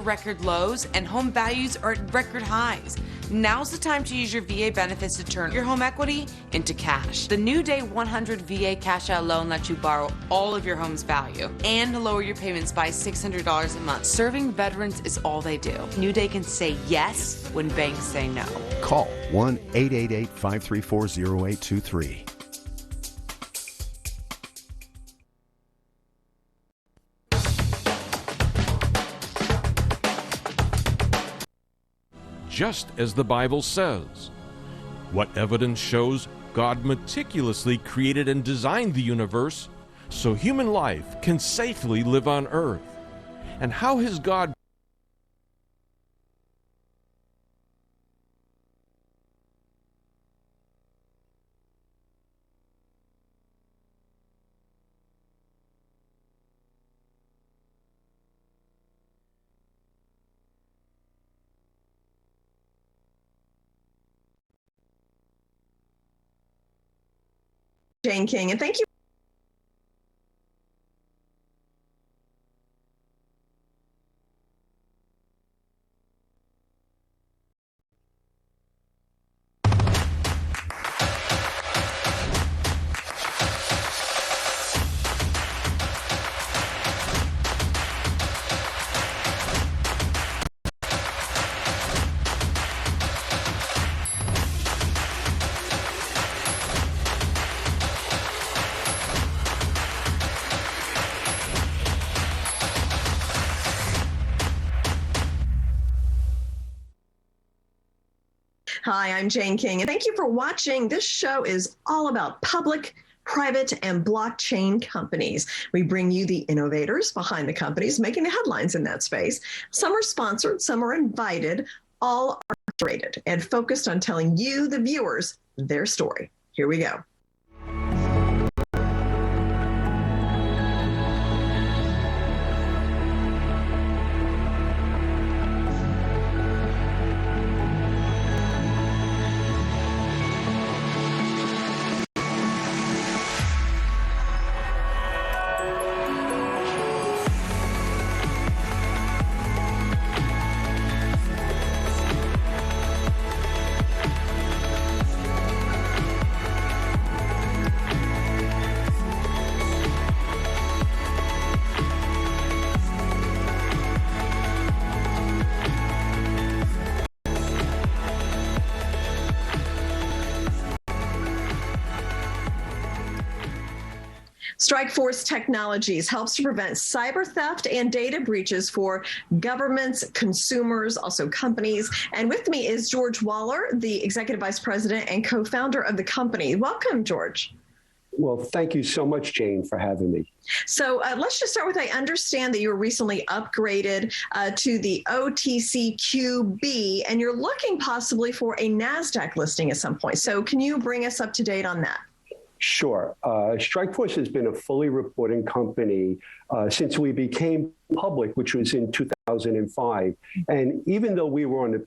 record lows and home values are at record highs. Now's the time to use your VA benefits to turn your home equity into cash. The New Day 100 VA cash out loan lets you borrow all of your home's value and lower your payments by $600 a month. Serving veterans is all they do. New Day can say yes when banks say no. Call 1-888-534-0823. Just as the Bible says. What evidence shows God meticulously created and designed the universe so human life can safely live on earth? And how has God Jane King, and thank you. Hi, I'm Jane King, and thank you for watching. This show is all about public, private, and blockchain companies. We bring you the innovators behind the companies making the headlines in that space. Some are sponsored, some are invited, all are curated and focused on telling you, the viewers, their story. Here we go. StrikeForce Technologies helps to prevent cyber theft and data breaches for governments, consumers, also companies. And with me is George Waller, the Executive Vice President and co-founder of the company. Welcome, George. Well, thank you so much, Jane, for having me. So let's just start with, I understand that you were recently upgraded to the OTCQB, and you're looking possibly for a NASDAQ listing at some point. So can you bring us up to date on that? Sure. StrikeForce has been a fully reporting company since we became public, which was in 2005. And even though we were on the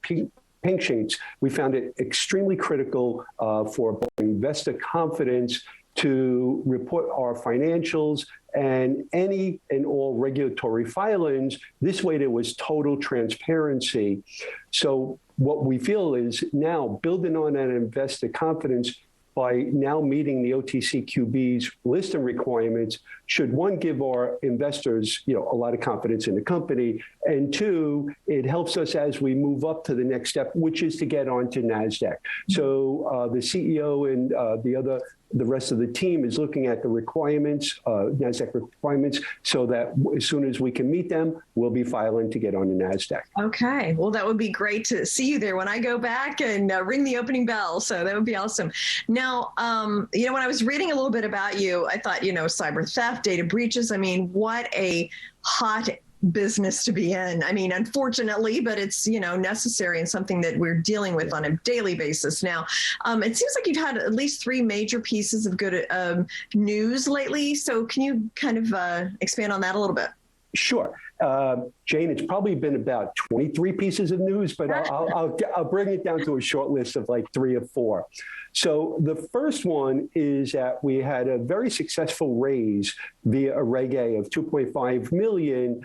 pink sheets, we found it extremely critical for investor confidence to report our financials and any and all regulatory filings. This way there was total transparency. So what we feel is now building on that investor confidence by now meeting the OTCQB's listing requirements should, one, give our investors, a lot of confidence in the company, and two, it helps us as we move up to the next step, which is to get onto NASDAQ. So the CEO and the rest of the team is looking at the requirements, NASDAQ requirements, so that as soon as we can meet them, we'll be filing to get on the NASDAQ. Okay. Well, that would be great to see you there when I go back and ring the opening bell. So that would be awesome. Now, when I was reading a little bit about you, I thought, cyber theft, data breaches. I mean, what a hot business to be in. I mean, unfortunately, but it's, necessary and something that we're dealing with on a daily basis now. It seems like you've had at least 3 major pieces of good news lately. So can you kind of expand on that a little bit? Sure. Jane, it's probably been about 23 pieces of news, but I'll bring it down to a short list of like 3 or 4. So the first one is that we had a very successful raise via a Reg A of $2.5 million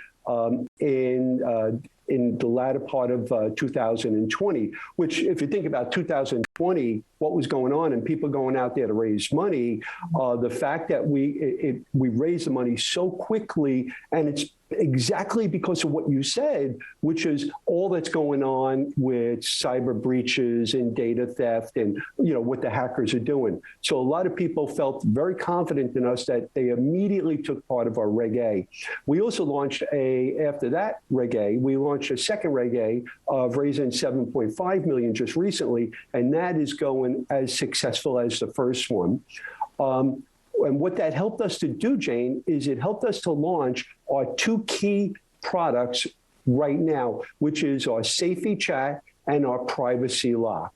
in the latter part of 2020, which if you think about 2020, what was going on and people going out there to raise money, the fact that we raised the money so quickly, and it's exactly because of what you said, which is all that's going on with cyber breaches and data theft and, you know, what the hackers are doing. So a lot of people felt very confident in us that they immediately took part of our Reg A. We also launched after that Reg A, we launched a second Reg A of raising $7.5 million just recently, and that is going as successful as the first one. And what that helped us to do, Jane, is it helped us to launch our two key products right now, which is our Safety Chat and our Privacy Lock.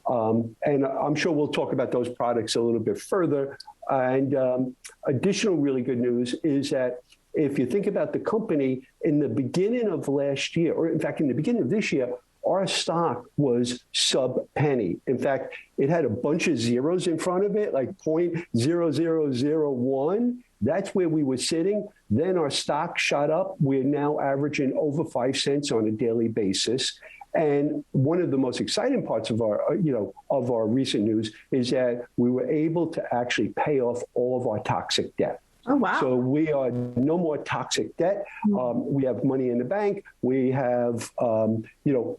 And I'm sure we'll talk about those products a little bit further. And additional really good news is that if you think about the company, in the beginning of last year, or in fact, in the beginning of this year, our stock was sub-penny. In fact, it had a bunch of zeros in front of it, like 0.0001. That's where we were sitting. Then our stock shot up. We're now averaging over 5 cents on a daily basis. And one of the most exciting parts of our, of our recent news is that we were able to actually pay off all of our toxic debt. Oh, wow. So we are no more toxic debt. We have money in the bank. We have,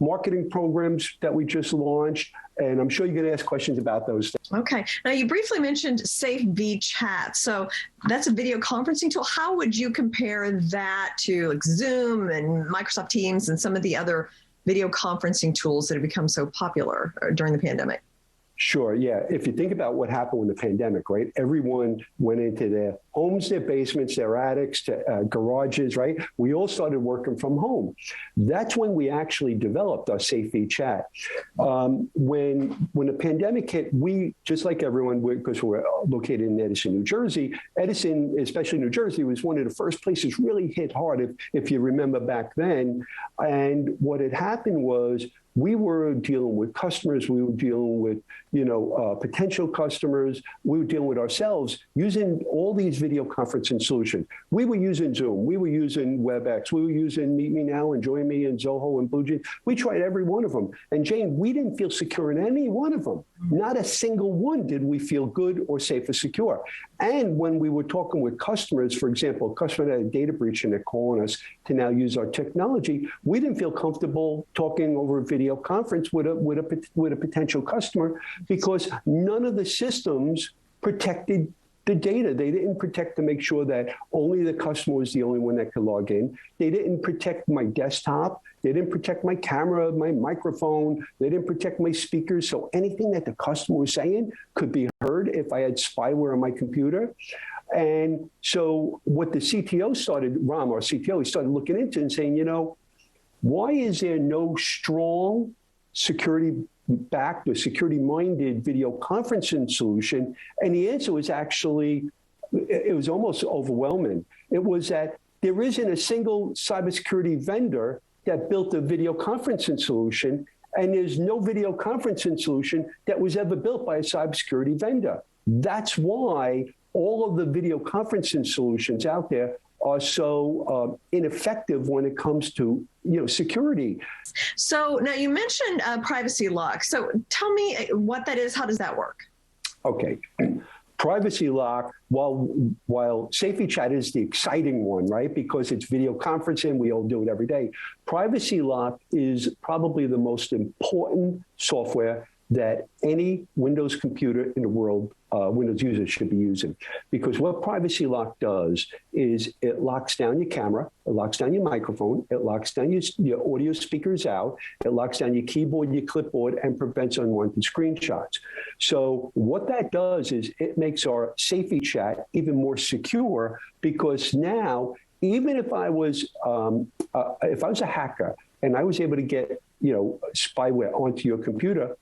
marketing programs that we just launched. And I'm sure you're going to ask questions about those things. Okay. Now, you briefly mentioned SafeV Chat. So that's a video conferencing tool. How would you compare that to like Zoom and Microsoft Teams and some of the other video conferencing tools that have become so popular during the pandemic? Sure. Yeah. If you think about what happened with the pandemic, right? Everyone went into their homes, their basements, their attics, garages, right? We all started working from home. That's when we actually developed our SafeV Chat. When the pandemic hit, we, just like everyone, because we're located in Edison, New Jersey, Edison, especially New Jersey, was one of the first places really hit hard, if you remember back then. And what had happened was, we were dealing with customers, we were dealing with, potential customers, we were dealing with ourselves using all these video conferencing solutions. We were using Zoom, we were using WebEx, we were using Meet Me Now and Join Me and Zoho and BlueJeans. We tried every one of them. And Jane, we didn't feel secure in any one of them. Not a single one did we feel good or safe or secure. And when we were talking with customers, for example, a customer had a data breach and they're calling us to now use our technology, we didn't feel comfortable talking over a video conference with a potential customer because none of the systems protected the data. They didn't protect to make sure that only the customer was the only one that could log in. They didn't protect my desktop. They didn't protect my camera, my microphone. They didn't protect my speakers. So anything that the customer was saying could be heard if I had spyware on my computer. And so what the CTO started, Ram, our CTO, he started looking into and saying, why is there no strong security-backed or security-minded video conferencing solution? And the answer was actually, it was almost overwhelming. It was that there isn't a single cybersecurity vendor that built a video conferencing solution, and there's no video conferencing solution that was ever built by a cybersecurity vendor. That's why all of the video conferencing solutions out there are so ineffective when it comes to security. So now you mentioned Privacy Lock. So tell me what that is. How does that work? Okay. Privacy Lock, while Safety Chat is the exciting one, right? Because it's video conferencing, we all do it every day. Privacy Lock is probably the most important software that any Windows computer in the world, Windows users should be using. Because what Privacy Lock does is it locks down your camera, it locks down your microphone, it locks down your audio speakers out, it locks down your keyboard, your clipboard, and prevents unwanted screenshots. So what that does is it makes our Safety Chat even more secure, because now, even if I was a hacker and I was able to get spyware onto your computer,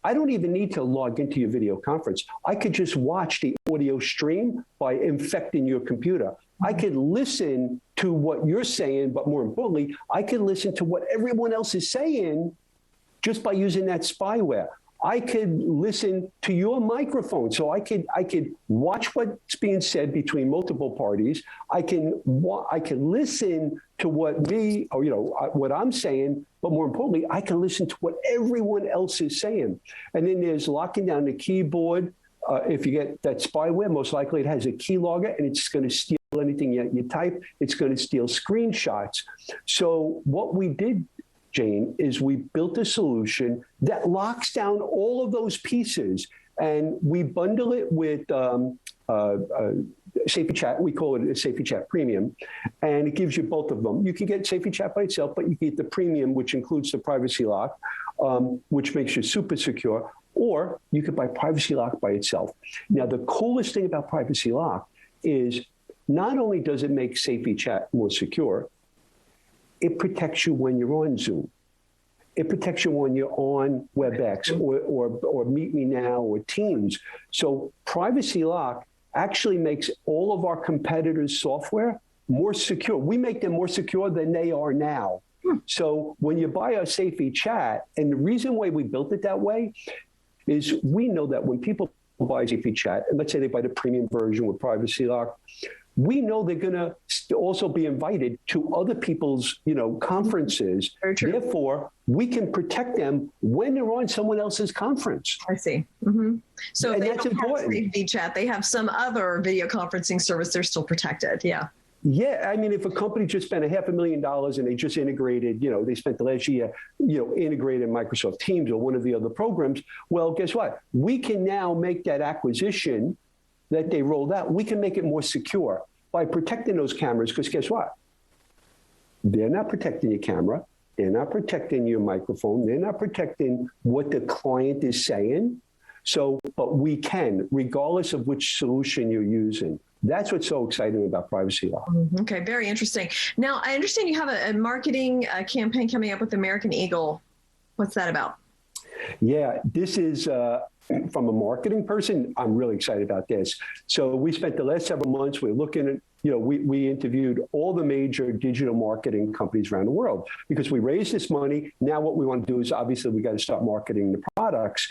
I don't even need to log into your video conference. I could just watch the audio stream by infecting your computer. I could listen to what you're saying, but more importantly, I could listen to what everyone else is saying just by using that spyware. I could listen to your microphone. So I could watch what's being said between multiple parties. I can listen to what what I'm saying, but more importantly, I can listen to what everyone else is saying. And then there's locking down the keyboard. If you get that spyware, most likely it has a keylogger, and it's going to steal anything you type. It's going to steal screenshots. So what we did, Jane, is we built a solution that locks down all of those pieces, and we bundle it with Safety Chat. We call it a Safety Chat Premium, and it gives you both of them. You can get Safety Chat by itself, but you can get the Premium, which includes the privacy lock, which makes you super secure, or you could buy Privacy Lock by itself. Now, the coolest thing about Privacy Lock is not only does it make Safety Chat more secure, it protects you when you're on Zoom. It protects you when you're on WebEx or Meet Me Now or Teams. So Privacy Lock actually makes all of our competitors' software more secure. We make them more secure than they are now. So when you buy a Safety Chat, and the reason why we built it that way is we know that when people buy Safety Chat, and let's say they buy the premium version with Privacy Lock, we know they're going to also be invited to other people's, conferences. Very true. Therefore, we can protect them when they're on someone else's conference. I see. Mm-hmm. So if And they that's don't have important. Safety Chat, they have some other video conferencing service, they're still protected. Yeah. Yeah, I mean, if a company just spent $500,000 and they just integrated, they spent the last year, integrated Microsoft Teams or one of the other programs, well, guess what? We can now make that acquisition that they rolled out, we can make it more secure by protecting those cameras, because guess what? They're not protecting your camera. They're not protecting your microphone. They're not protecting what the client is saying. So, but we can, regardless of which solution you're using. That's what's so exciting about Privacy Law. Okay, very interesting. Now, I understand you have a marketing campaign coming up with American Eagle. What's that about? Yeah, this is from a marketing person. I'm really excited about this. So we spent the last several months, we're looking at, we interviewed all the major digital marketing companies around the world because we raised this money. Now what we want to do is obviously we got to start marketing the products.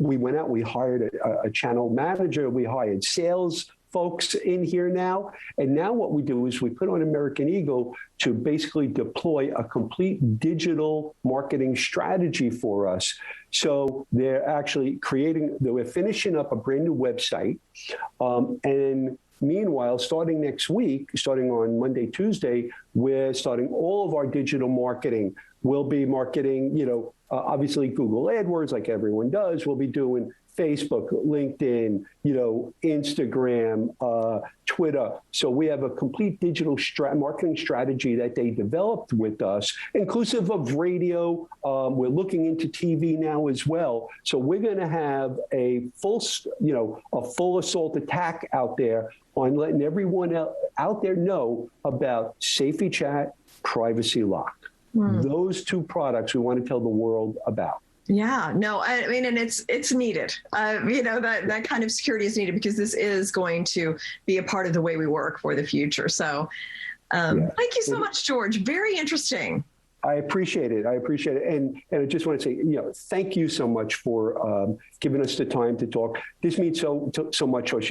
We went out, we hired a channel manager, we hired sales folks in here now. And now what we do is we put on American Eagle to basically deploy a complete digital marketing strategy for us. So they're actually we're finishing up a brand new website. And meanwhile, starting next week, starting on Monday, Tuesday, we're starting all of our digital marketing. We'll be marketing, obviously Google AdWords like everyone does. We'll be doing Facebook, LinkedIn, Instagram, Twitter. So we have a complete digital marketing strategy that they developed with us, inclusive of radio. We're looking into TV now as well. So we're going to have a full assault attack out there on letting everyone out there know about Safety Chat, Privacy Lock. Those two products we want to tell the world about. Yeah, no, I mean, and it's needed. That kind of security is needed because this is going to be a part of the way we work for the future. So thank you so much, George. Very interesting. I appreciate it. And I just want to say, thank you so much for giving us the time to talk. This means so much to us.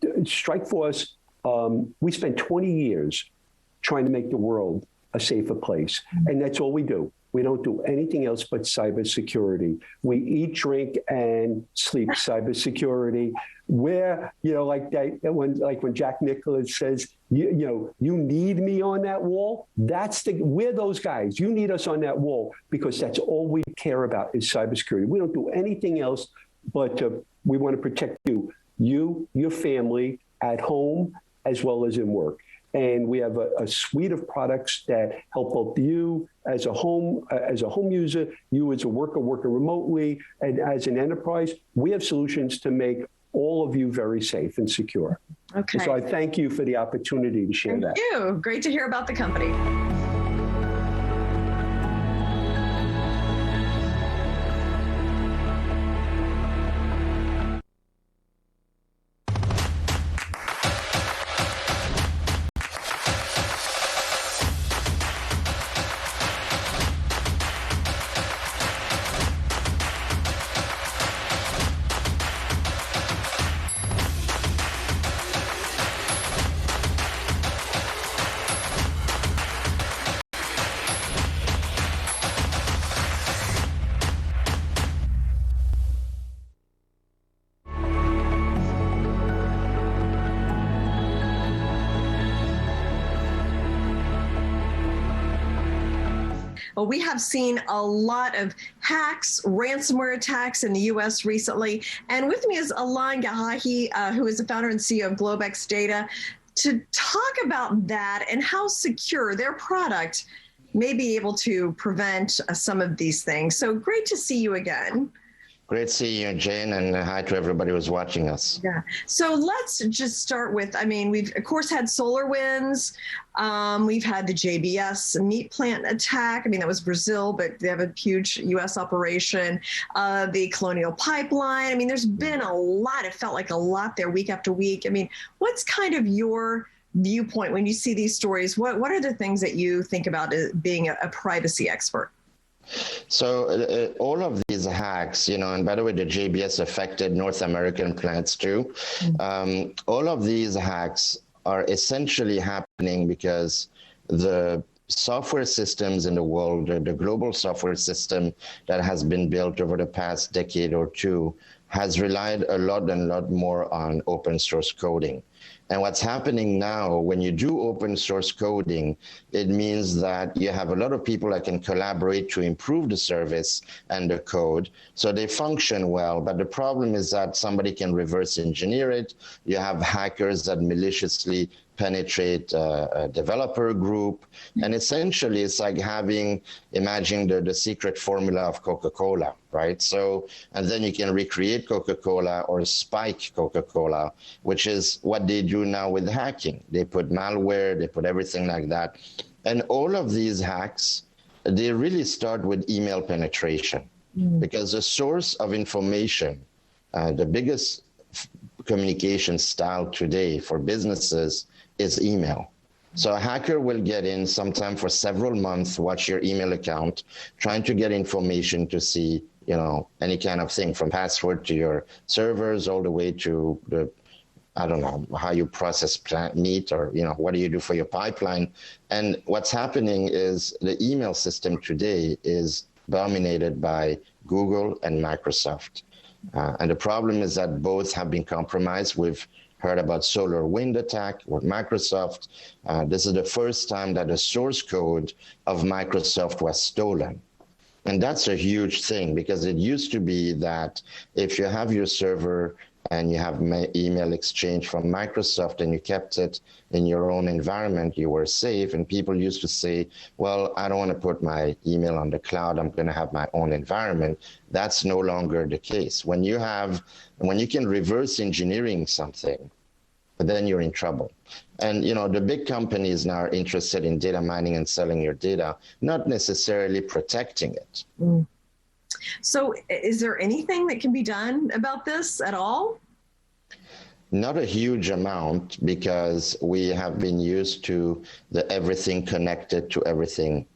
StrikeForce, we spent 20 years trying to make the world a safer place. And that's all we do. We don't do anything else but cybersecurity. We eat, drink, and sleep cybersecurity. Where, when Jack Nicklaus says, you need me on that wall, we're those guys. You need us on that wall because that's all we care about is cybersecurity. We don't do anything else but we want to protect you, your family at home, as well as in work. And we have a suite of products that help both you as a home user, you as a worker working remotely, and as an enterprise. We have solutions to make all of you very safe and secure. Okay. So I thank you for the opportunity to share that. Thank you. Great to hear about the company. Well, we have seen a lot of hacks, ransomware attacks in the U.S. recently. And with me is Alon Gahahi, who is the founder and CEO of GlobeX Data, to talk about that and how secure their product may be able to prevent some of these things. So great to see you again. Great seeing you, Jane, and hi to everybody who's watching us. Yeah. So let's just start with, I mean, we've, of course, had SolarWinds. We've had the JBS meat plant attack. I mean, that was Brazil, but they have a huge U.S. operation. The Colonial Pipeline. I mean, there's been a lot. It felt like a lot there week after week. I mean, what's kind of your viewpoint when you see these stories? What are the things that you think about being a privacy expert? So all of these hacks, you know, and by the way, the JBS affected North American plants too. All of these hacks are essentially happening because the software systems in the world, the global software system that has been built over the past decade or two has relied a lot more on open source coding. And what's happening now, when you do open source coding, it means that you have a lot of people that can collaborate to improve the service and the code, so they function well. But the problem is that somebody can reverse engineer it. You have hackers that maliciously penetrate a developer group. And essentially, it's like having, imagine the secret formula of Coca-Cola, right? So, and then you can recreate Coca-Cola or spike Coca-Cola, which is what they do now with hacking. They put malware, they put everything like that. And all of these hacks, they really start with email penetration, because the source of information, the biggest communication style today for businesses is email. So a hacker will get in sometime for several months, watch your email account, trying to get information to see, you know, any kind of thing, from password to your servers all the way to the, I don't know, how you process plant meat, or, you know, what do you do for your pipeline? And what's happening is the email system today is dominated by Google and Microsoft. And the problem is that both have been compromised. We've heard about SolarWinds attack with Microsoft. This is the first time that the source code of Microsoft was stolen. And that's a huge thing, because it used to be that if you have your server and you have email exchange from Microsoft and you kept it in your own environment, you were safe. And people used to say, well, I don't want to put my email on the cloud, I'm going to have my own environment. That's no longer the case. When you can reverse engineering something, then you're in trouble. And, you know, the big companies now are interested in data mining and selling your data, not necessarily protecting it. So is there anything that can be done about this at all? Not a huge amount, because we have been used to the everything connected to everything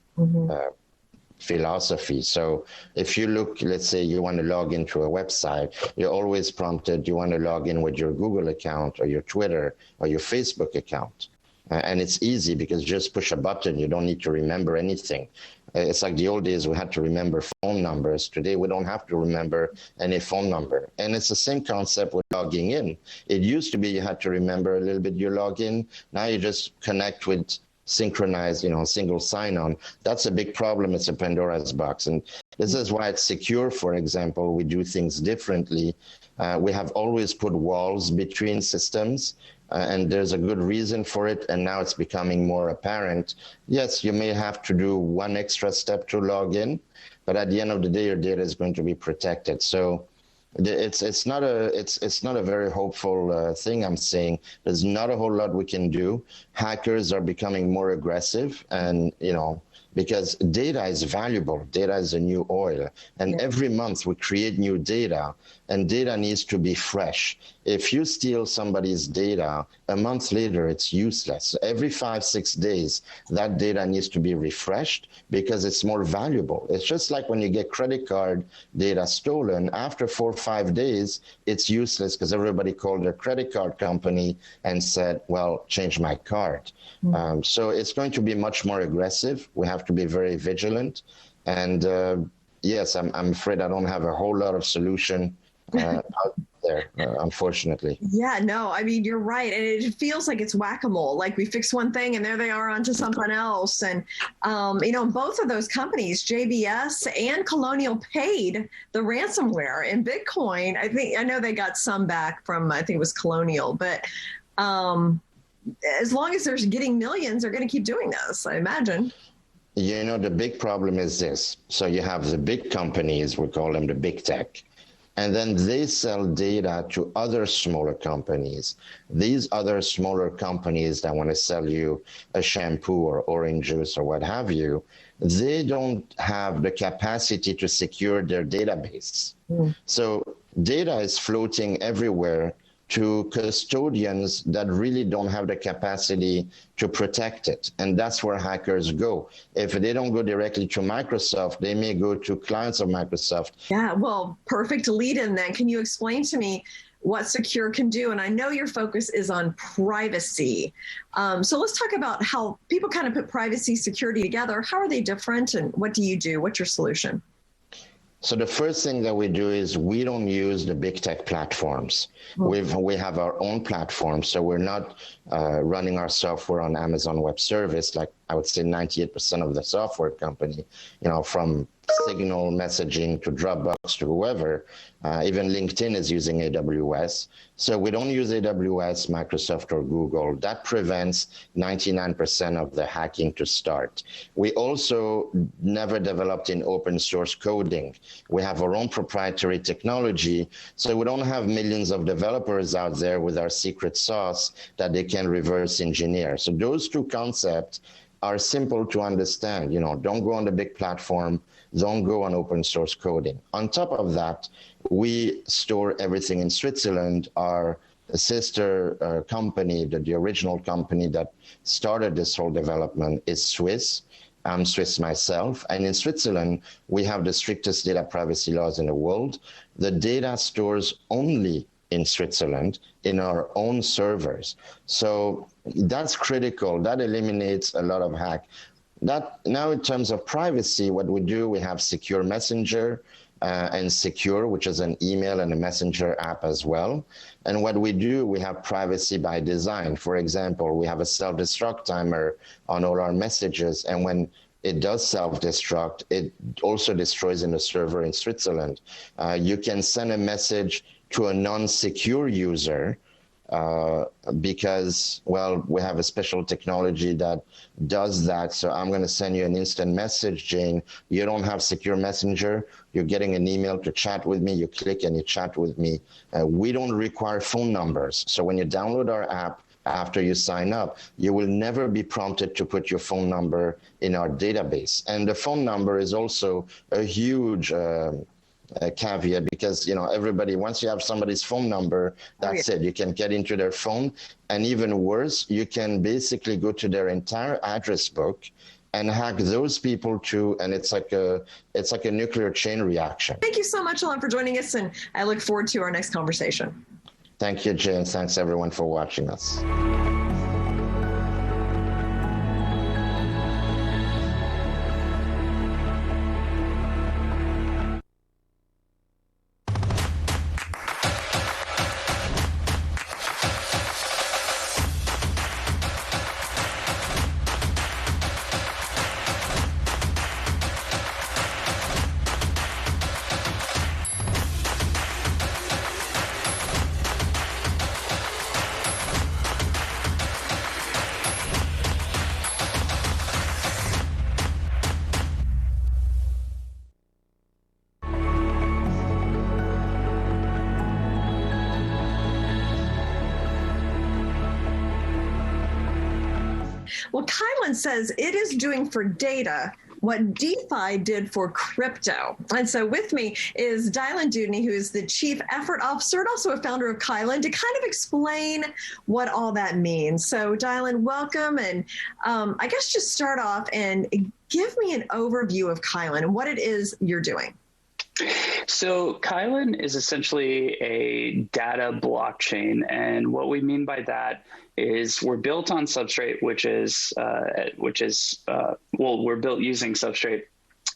philosophy. So if you look, let's say you want to log into a website, you're always prompted, you want to log in with your Google account or your Twitter or your Facebook account. And it's easy, because just push a button, you don't need to remember anything. It's like the old days, we had to remember phone numbers. Today, we don't have to remember any phone number. And it's the same concept with logging in. It used to be you had to remember a little bit your login. Now you just connect with synchronized, you know, single sign-on. That's a big problem. It's a Pandora's box. And this is why it's secure. For example, we do things differently. We have always put walls between systems. And there's a good reason for it, and now it's becoming more apparent. Yes, you may have to do one extra step to log in, but at the end of the day, your data is going to be protected. So it's not a very hopeful thing I'm saying. There's not a whole lot we can do. Hackers are becoming more aggressive, and, you know, because data is valuable. Data is the new oil. And every month we create new data, and data needs to be fresh. If you steal somebody's data, a month later, it's useless. Every 5-6 days, that data needs to be refreshed, because it's more valuable. It's just like when you get credit card data stolen, after 4 or 5 days, it's useless, because everybody called their credit card company and said, well, change my card. So it's going to be much more aggressive. We have to be very vigilant. And yes, I'm afraid I don't have a whole lot of solution there, unfortunately. Yeah, no, I mean, you're right. And it feels like it's whack-a-mole. Like we fix one thing and there they are onto something else. And, both of those companies, JBS and Colonial, paid the ransomware in Bitcoin. I know they got some back from, I think it was Colonial, but as long as they're getting millions, they're going to keep doing this, I imagine. The big problem is this. So you have the big companies, we call them the big tech, and then they sell data to other smaller companies. These other smaller companies that want to sell you a shampoo or orange juice or what have you, they don't have the capacity to secure their database. So data is floating everywhere to custodians that really don't have the capacity to protect it. And that's where hackers go. If they don't go directly to Microsoft, they may go to clients of Microsoft. Yeah, well, perfect lead in then. Can you explain to me what Secure can do? And I know your focus is on privacy. So let's talk about how people kind of put privacy, security together. How are they different and what do you do? What's your solution? So the first thing that we do is we don't use the big tech platforms. We have our own platform, so we're not running our software on Amazon Web Service, like I would say 98% of the software company, from Signal messaging to Dropbox to whoever. Even LinkedIn is using AWS. So we don't use AWS, Microsoft, or Google. That prevents 99% of the hacking to start. We also never developed in open source coding. We have our own proprietary technology, so we don't have millions of developers out there with our secret sauce that they can reverse engineer. So those two concepts are simple to understand. Don't go on the big platform, don't go on open source coding. On top of that, we store everything in Switzerland. Our sister company, the original company that started this whole development, is Swiss. I'm Swiss myself. And in Switzerland, we have the strictest data privacy laws in the world. The data stores only in Switzerland in our own servers. So that's critical. That eliminates a lot of hack. Now in terms of privacy, what we do, we have Secure Messenger and Secure, which is an email and a messenger app as well. And what we do, we have privacy by design. For example, we have a self-destruct timer on all our messages. And when it does self-destruct, it also destroys in the server in Switzerland. You can send a message to a non-secure user because, we have a special technology that does that. So I'm going to send you an instant message, Jane. You don't have Secure Messenger. You're getting an email to chat with me. You click and you chat with me. We don't require phone numbers. So when you download our app, after you sign up, you will never be prompted to put your phone number in our database. And the phone number is also a huge caveat because, everybody, once you have somebody's phone number, that's it. You can get into their phone. And even worse, you can basically go to their entire address book and hack those people too. And it's like a nuclear chain reaction. Thank you so much, Alain, for joining us. And I look forward to our next conversation. Thank you, Jane. Thanks everyone for watching us. Well, Kylin says it is doing for data what DeFi did for crypto. And so with me is Dylan Dudney, who is the Chief Effort Officer and also a founder of Kylin, to kind of explain what all that means. So Dylan, welcome. And I guess just start off and give me an overview of Kylin and what it is you're doing. So Kylin is essentially a data blockchain. And what we mean by that is we're built on Substrate, we're built using Substrate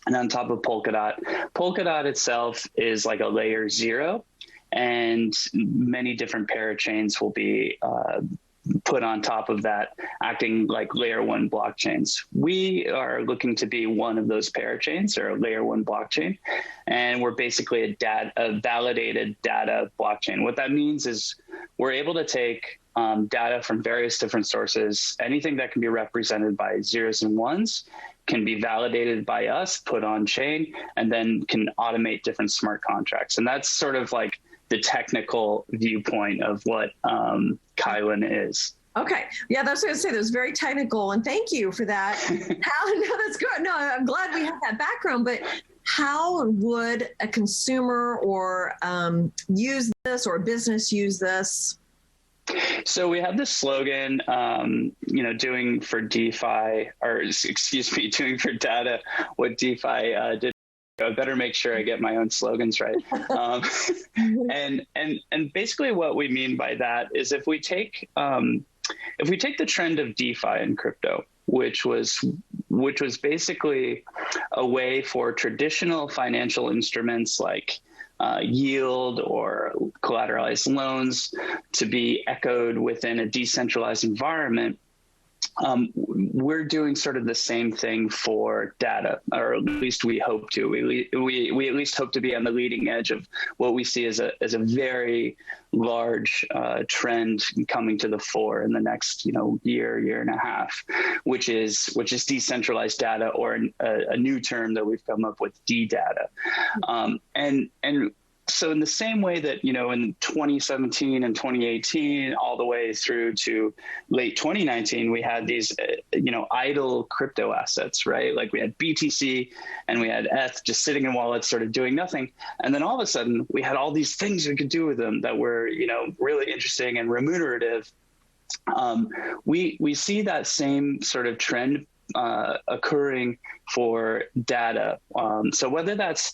and on top of Polkadot. Polkadot itself is like a layer 0. and many different parachains will be put on top of that, acting like layer one blockchains. We are looking to be one of those parachains, or a layer one blockchain, and we're basically a validated data blockchain. What that means is we're able to take data from various different sources. Anything that can be represented by zeros and ones can be validated by us, put on chain, and then can automate different smart contracts. And that's sort of like the technical viewpoint of what Kylin is. Okay. Yeah, that's what I was going to say. That was very technical, and thank you for that. No, that's good. No, I'm glad we have that background, but how would a consumer or use this, or a business use this? So we have this slogan, doing for DeFi, or excuse me, doing for data what DeFi did. I better make sure I get my own slogans right. And basically what we mean by that is if we take the trend of DeFi and crypto, which was basically a way for traditional financial instruments like yield or collateralized loans to be echoed within a decentralized environment, we're doing sort of the same thing for data, or at least we hope to. We at least hope to be on the leading edge of what we see as a very large trend coming to the fore in the next year and a half, which is decentralized data, or a new term that we've come up with, D-data. And so in the same way that, in 2017 and 2018, all the way through to late 2019, we had these, idle crypto assets, right? Like we had BTC and we had ETH just sitting in wallets, sort of doing nothing. And then all of a sudden we had all these things we could do with them that were, really interesting and remunerative. We see that same sort of trend occurring for data. So whether that's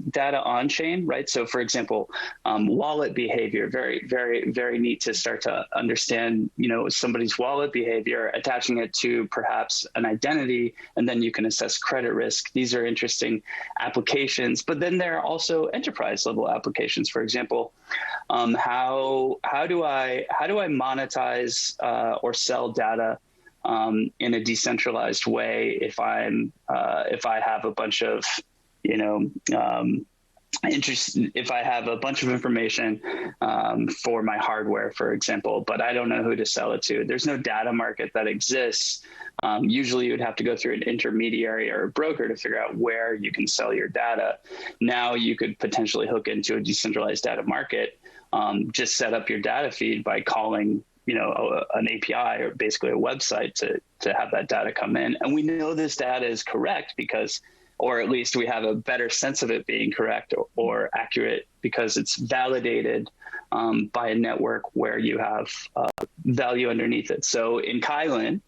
data on chain, right? So for example, wallet behavior, very, very, very neat to start to understand, somebody's wallet behavior, attaching it to perhaps an identity, and then you can assess credit risk. These are interesting applications, but then there are also enterprise level applications. For example, how do I monetize or sell data in a decentralized way if I have a bunch of if I have a bunch of information for my hardware, for example, but I don't know who to sell it to. There's no data market that exists. Usually you would have to go through an intermediary or a broker to figure out where you can sell your data. Now you could potentially hook into a decentralized data market, just set up your data feed by calling an API, or basically a website, to have that data come in. And we know this data is correct because, or at least we have a better sense of it being correct or accurate, because it's validated by a network where you have value underneath it. So in Kylin,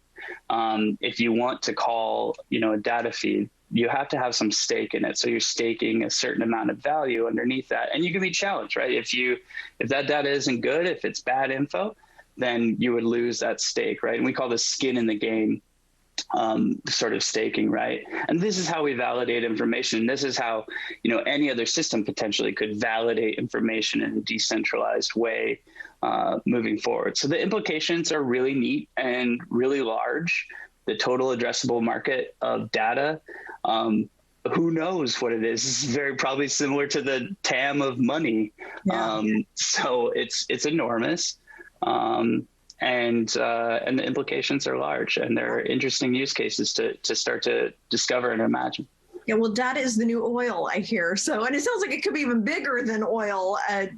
if you want to call, a data feed, you have to have some stake in it. So you're staking a certain amount of value underneath that, and you can be challenged, right? If that data isn't good, if it's bad info, then you would lose that stake, right? And we call this skin in the game sort of staking, right? And this is how we validate information. This is how, any other system potentially could validate information in a decentralized way moving forward. So the implications are really neat and really large. The total addressable market of data, who knows what it is? This is probably similar to the TAM of money. Yeah. So it's enormous. And the implications are large, and there are interesting use cases to start to discover and imagine. Yeah, well, data is the new oil, I hear. So, and it sounds like it could be even bigger than oil, at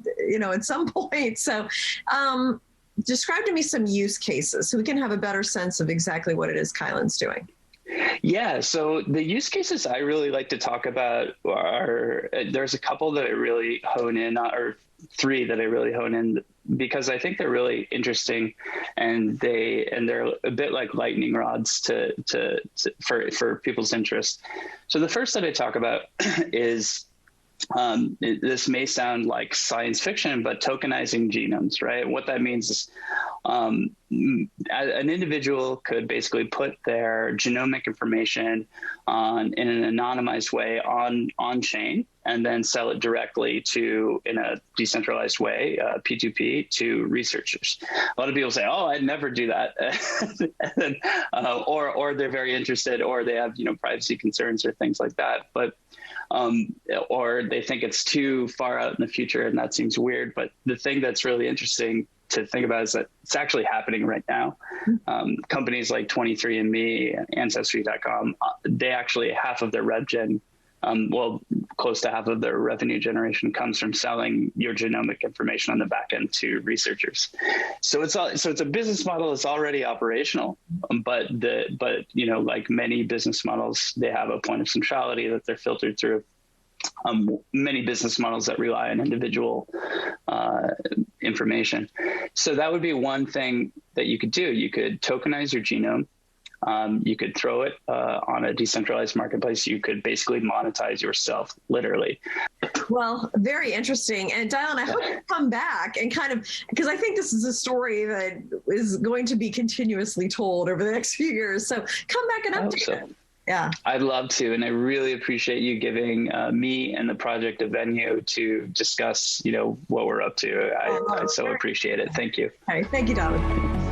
some point. So, describe to me some use cases so we can have a better sense of exactly what it is Kylin's doing. Yeah, so the use cases I really like to talk about there's a couple that I really hone in on, or three that I really hone in, because I think they're really interesting, and they're a bit like lightning rods for people's interest. So the first that I talk about is this may sound like science fiction, but tokenizing genomes, right? What that means is an individual could basically put their genomic information in an anonymized way on chain, and then sell it directly in a decentralized way, P2P, to researchers. A lot of people say, "Oh, I'd never do that," or they're very interested, or they have privacy concerns or things like that. But or they think it's too far out in the future, and that seems weird. But the thing that's really interesting to think about is that it's actually happening right now. Companies like 23andMe and Ancestry.com, they actually, half of their rev gen, close to half of their revenue generation comes from selling your genomic information on the back end to researchers. So it's a business model that's already operational, but like many business models, they have a point of centrality that they're filtered through. Many business models that rely on individual information. So that would be one thing that you could do. You could tokenize your genome. You could throw it on a decentralized marketplace. You could basically monetize yourself, literally. Well, very interesting. And Dylan, I hope you come back and because I think this is a story that is going to be continuously told over the next few years. So come back and update it. Yeah, I'd love to, and I really appreciate you giving me and the project a venue to discuss, what we're up to. I so appreciate it. Thank you. All right, thank you, Dylan.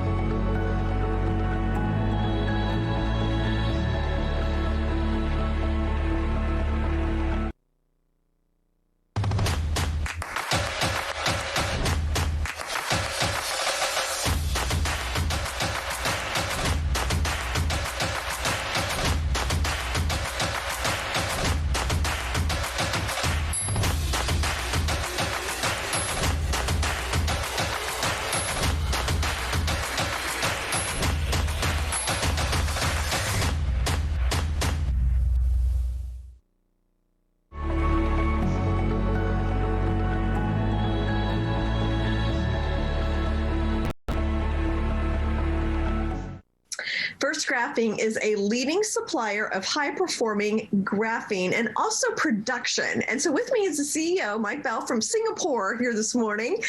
First Graphene is a leading supplier of high-performing graphene and also production. And so with me is the CEO, Mike Bell from Singapore here this morning.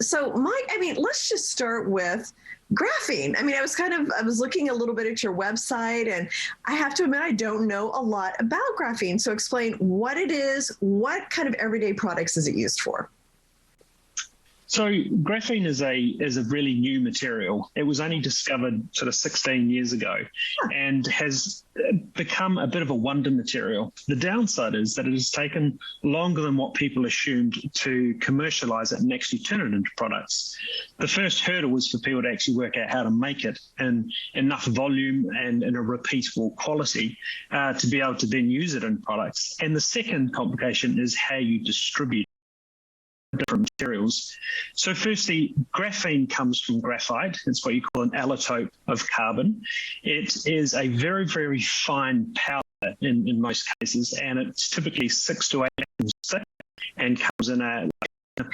So Mike, let's just start with graphene. I was looking a little bit at your website, and I have to admit I don't know a lot about graphene. So explain what it is, what kind of everyday products is it used for? So graphene is a really new material. It was only discovered sort of 16 years ago and has become a bit of a wonder material. The downside is that it has taken longer than what people assumed to commercialize it and actually turn it into products. The first hurdle was for people to actually work out how to make it in enough volume and in a repeatable quality to be able to then use it in products. And the second complication is how you distribute different materials. So firstly, graphene comes from graphite. It's what you call an allotrope of carbon. It is a very, very fine powder in most cases, and it's typically 6 to 8 inches thick and comes in a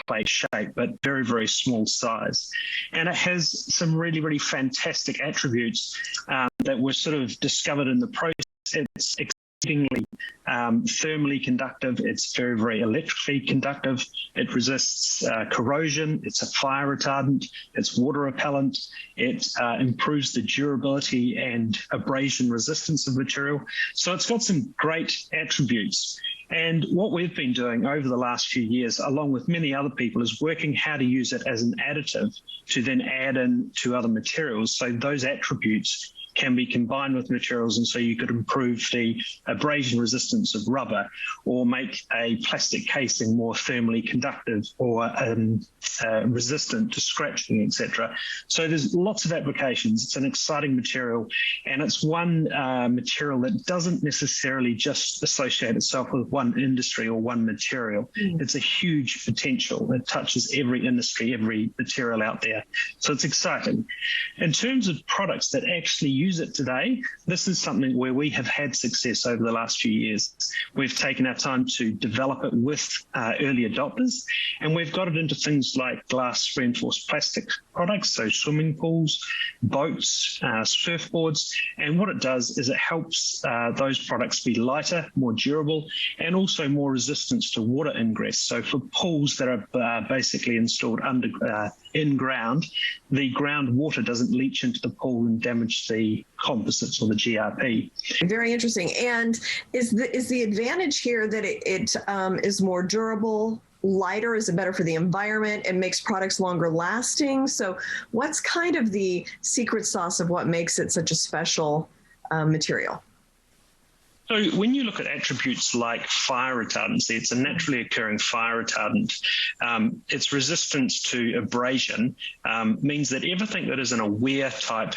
plate shape, but very, very small size. And it has some really, really fantastic attributes that were sort of discovered in the process. It's exceedingly thermally conductive. It's very, very electrically conductive. It resists corrosion. It's a fire retardant. It's water repellent. It improves the durability and abrasion resistance of material. So it's got some great attributes. And what we've been doing over the last few years, along with many other people, is working how to use it as an additive to then add in to other materials. So those attributes can be combined with materials, and so you could improve the abrasion resistance of rubber or make a plastic casing more thermally conductive or resistant to scratching, etc. So there's lots of applications. It's an exciting material, and it's one material that doesn't necessarily just associate itself with one industry or one material. It's a huge potential. It touches every industry, every material out there. So it's exciting. In terms of products that actually use it today, this is something where we have had success over the last few years. We've taken our time to develop it with early adopters, and we've got it into things like glass reinforced plastic products, so swimming pools, boats, surfboards. And what it does is it helps those products be lighter, more durable, and also more resistant to water ingress. So for pools that are basically installed in ground, the groundwater doesn't leach into the pool and damage the composites or the GRP. Very interesting. And is the advantage here that it is more durable, lighter? Is it better for the environment? It makes products longer lasting. So what's kind of the secret sauce of what makes it such a special material? So when you look at attributes like fire retardancy, it's a naturally occurring fire retardant. Its resistance to abrasion means that everything that is in a wear type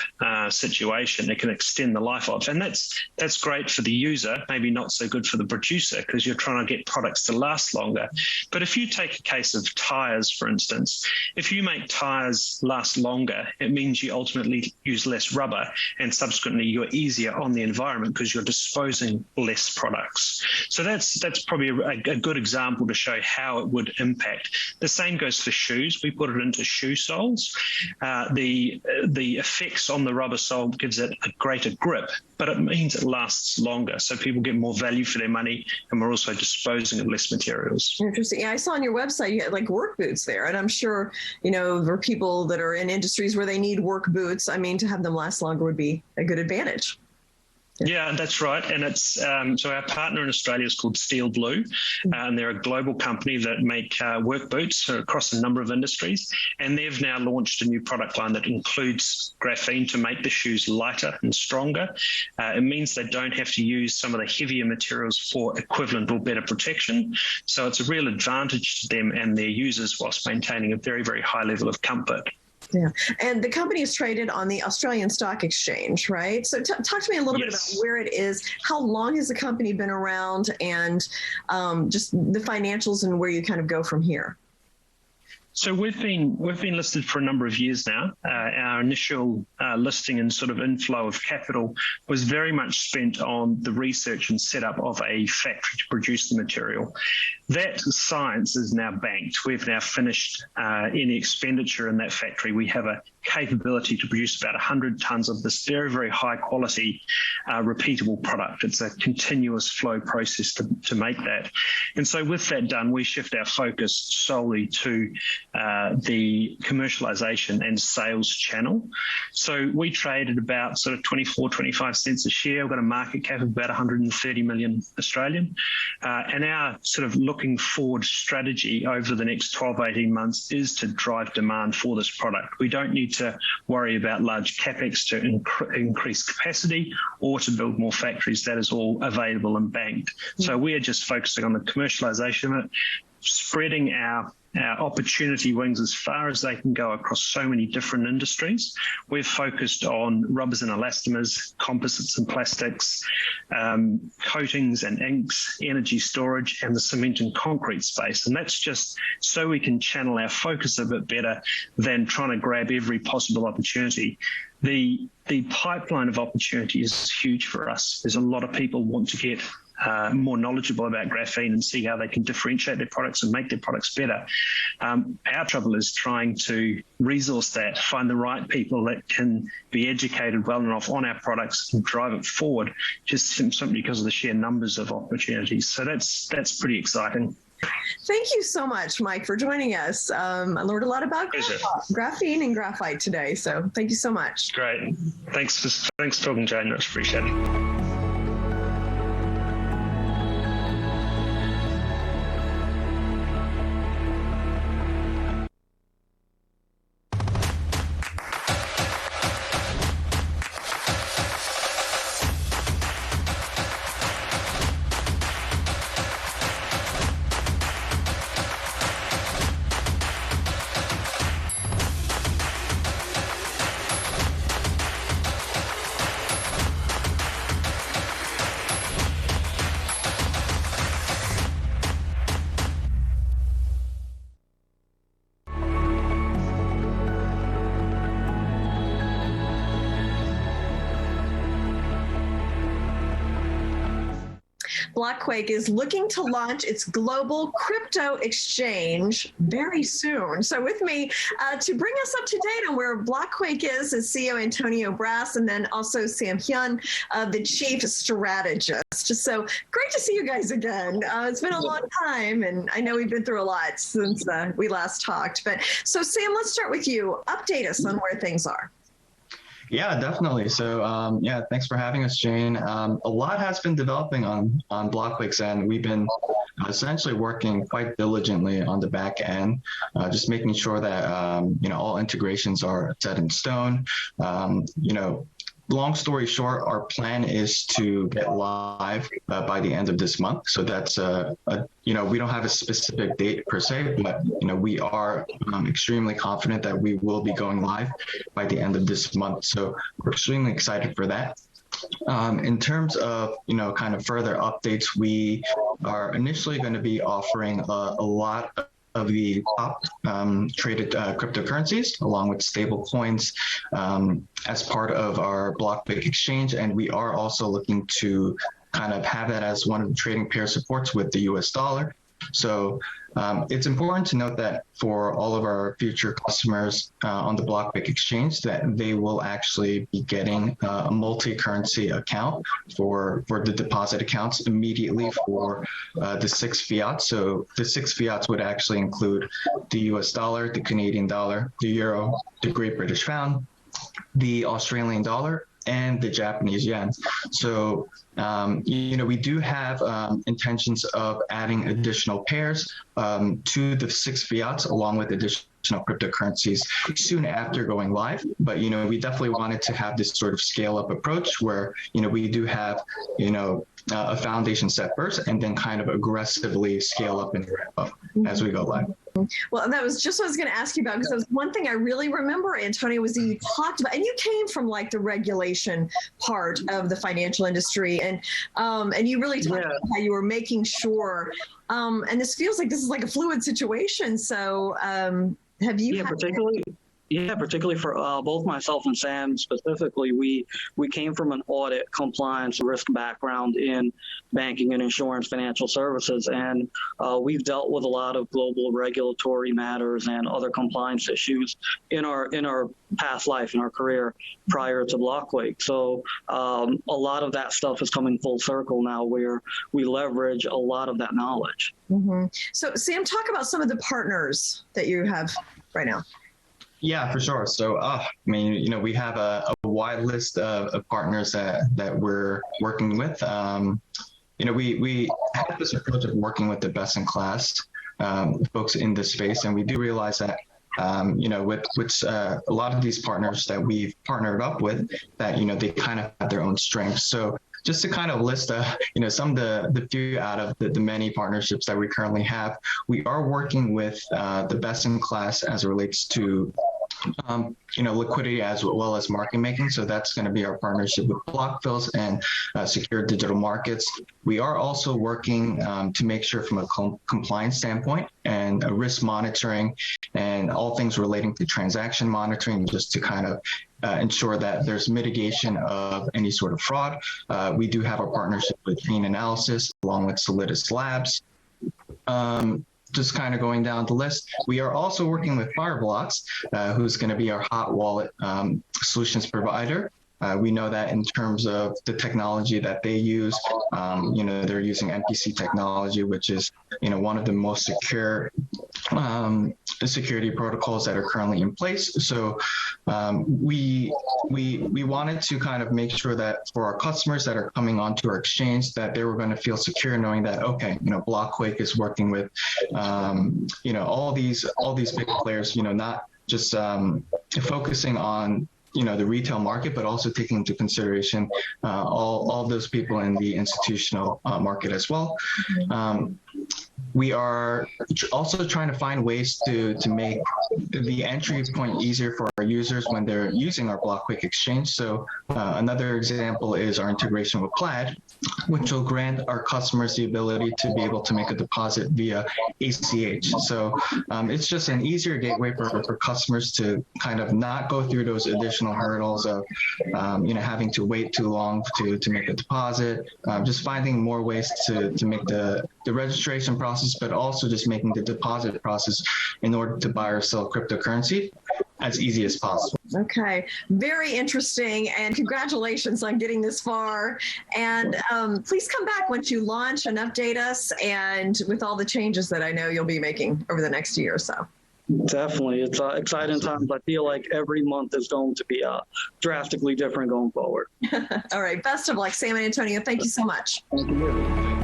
situation, it can extend the life of. And that's great for the user, maybe not so good for the producer, because you're trying to get products to last longer. But if you take a case of tires, for instance, if you make tires last longer, it means you ultimately use less rubber, and subsequently you're easier on the environment because you're disposing less products. So that's probably a good example to show how it would impact. The same goes for shoes. We put it into shoe soles. The effects on the rubber sole gives it a greater grip, but it means it lasts longer. So people get more value for their money, and we're also disposing of less materials. Interesting. Yeah, I saw on your website you had like work boots there, and I'm sure, for people that are in industries where they need work boots, to have them last longer would be a good advantage. Yeah, that's right. And it's so our partner in Australia is called Steel Blue, and they're a global company that make work boots across a number of industries. And they've now launched a new product line that includes graphene to make the shoes lighter and stronger. It means they don't have to use some of the heavier materials for equivalent or better protection. So it's a real advantage to them and their users whilst maintaining a very, very high level of comfort. Yeah. And the company is traded on the Australian Stock Exchange, right? So talk to me a little bit about where it is. How long has the company been around, and just the financials and where you kind of go from here? So we've been listed for a number of years now. Our initial listing and sort of inflow of capital was very much spent on the research and setup of a factory to produce the material. That science is now banked. We've now finished any expenditure in that factory. We have a capability to produce about 100 tons of this very, very high quality, repeatable product. It's a continuous flow process to make that. And so with that done, we shift our focus solely to the commercialization and sales channel. So we trade at about sort of 24, 25 cents a share. We've got a market cap of about 130 million Australian. And our sort of looking forward strategy over the next 12, 18 months is to drive demand for this product. We don't need to worry about large capex to increase capacity or to build more factories. That is all available and banked. So we are just focusing on the commercialization of it, spreading our opportunity wings as far as they can go across so many different industries. We've focused on rubbers and elastomers, composites and plastics, coatings and inks, energy storage, and the cement and concrete space. And that's just so we can channel our focus a bit better than trying to grab every possible opportunity. The pipeline of opportunity is huge for us. There's a lot of people want to get more knowledgeable about graphene and see how they can differentiate their products and make their products better. Our trouble is trying to resource that, find the right people that can be educated well enough on our products and drive it forward, just simply because of the sheer numbers of opportunities. So that's pretty exciting. Thank you so much, Mike, for joining us. I learned a lot about graphene and graphite today, so thank you so much. Great. Thanks for talking, Jane. Much appreciated. Blockquake is looking to launch its global crypto exchange very soon. So with me to bring us up to date on where Blockquake is CEO Antonio Brass, and then also Sam Hyun, the chief strategist. So great to see you guys again. It's been a long time, and I know we've been through a lot since we last talked. But so Sam, let's start with you. Update us on where things are. Yeah, definitely. So, yeah, thanks for having us, Jane. A lot has been developing on Blockquake's end. We've been essentially working quite diligently on the back end, just making sure that, all integrations are set in stone. Long story short, our plan is to get live by the end of this month. So that's, we don't have a specific date per se, but, we are extremely confident that we will be going live by the end of this month. So we're extremely excited for that. In terms of, kind of further updates, we are initially going to be offering a lot of the top traded cryptocurrencies along with stable coins as part of our Blockquake exchange. And we are also looking to kind of have that as one of the trading pair supports with the US dollar. So it's important to note that for all of our future customers on the Blockquake exchange, that they will actually be getting a multi-currency account for the deposit accounts immediately for the 6 fiats. So the 6 fiats would actually include the US dollar, the Canadian dollar, the euro, the Great British pound, the Australian dollar, and the Japanese yen. So, we do have intentions of adding additional pairs to the 6 fiats along with additional cryptocurrencies soon after going live. But, we definitely wanted to have this sort of scale up approach where, we do have, a foundation set first and then kind of aggressively scale up and ramp up as we go live. Well, that was just what I was going to ask you about, because that was one thing I really remember, Antonio, was that you talked about, and you came from like the regulation part of the financial industry, and you really talked about how you were making sure, and this feels like this is like a fluid situation. So have you? Yeah, particularly for both myself and Sam specifically, we came from an audit, compliance, risk background in banking and insurance financial services, and we've dealt with a lot of global regulatory matters and other compliance issues in our past life, in our career prior to Blockquake. So a lot of that stuff is coming full circle now, where we leverage a lot of that knowledge. Mm-hmm. So Sam, talk about some of the partners that you have right now. Yeah, for sure. So, we have a wide list of partners that we're working with. We have this approach of working with the best in class folks in this space, and we do realize that, with a lot of these partners that we've partnered up with, that, they kind of have their own strengths. So just to kind of list, some of the few out of the many partnerships that we currently have, we are working with the best in class as it relates to, liquidity as well as market making. So that's going to be our partnership with BlockFills and Secure Digital Markets. We are also working to make sure from a compliance standpoint and a risk monitoring and all things relating to transaction monitoring, just to kind of ensure that there's mitigation of any sort of fraud. We do have a partnership with Chainalysis along with Solidus Labs. Just kind of going down the list, we are also working with Fireblocks, who's going to be our hot wallet solutions provider. We know that in terms of the technology that they use, they're using MPC technology, which is, one of the most secure security protocols that are currently in place. So we wanted to kind of make sure that for our customers that are coming onto our exchange, that they were going to feel secure knowing that, okay, Blockquake is working with, all these big players, not just focusing on the retail market, but also taking into consideration all those people in the institutional market as well. We are also trying to find ways to make the entry point easier for our users when they're using our block quick exchange. So another example is our integration with Plaid, which will grant our customers the ability to be able to make a deposit via ACH. So it's just an easier gateway for customers to kind of not go through those additional hurdles of having to wait too long to make a deposit, just finding more ways to make the registration process, but also just making the deposit process in order to buy or sell cryptocurrency as easy as possible. Okay, very interesting, and congratulations on getting this far. And please come back once you launch and update us, and with all the changes that I know you'll be making over the next year or so. Definitely. It's exciting times. I feel like every month is going to be drastically different going forward. All right, best of luck, Sam and Antonio. Thank you so much. Thank you.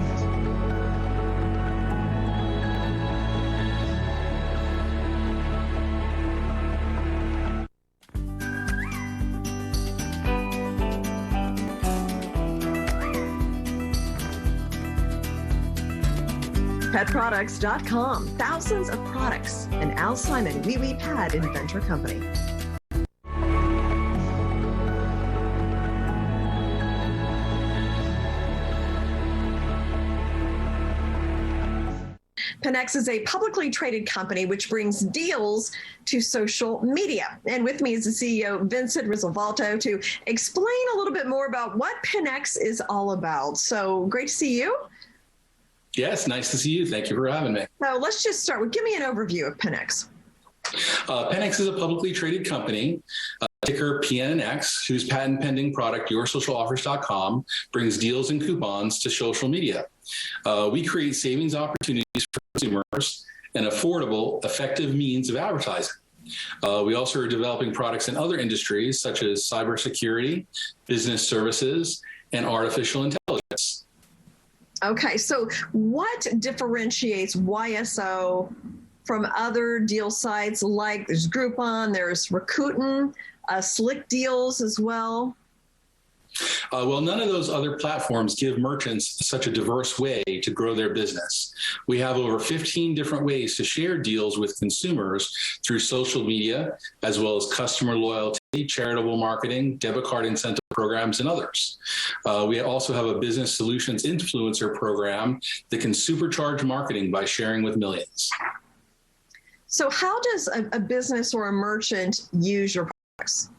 PetProducts.com. Thousands of products. An Al Simon Wee Wee Pad Inventor Company. PNNX is a publicly traded company which brings deals to social media. And with me is the CEO, Vincent Risolvato, to explain a little bit more about what PNNX is all about. So great to see you. Yes, nice to see you. Thank you for having me. So let's just start with, give me an overview of PNNX. PNNX is a publicly traded company, ticker PNNX, whose patent pending product, YourSocialOffers.com, brings deals and coupons to social media. We create savings opportunities for consumers and affordable, effective means of advertising. We also are developing products in other industries such as cybersecurity, business services, and artificial intelligence. Okay, so what differentiates YSO from other deal sites like there's Groupon, there's Rakuten, Slick Deals as well? Well, none of those other platforms give merchants such a diverse way to grow their business. We have over 15 different ways to share deals with consumers through social media, as well as customer loyalty, charitable marketing, debit card incentive programs, and others. We also have a business solutions influencer program that can supercharge marketing by sharing with millions. So how does a business or a merchant use your products?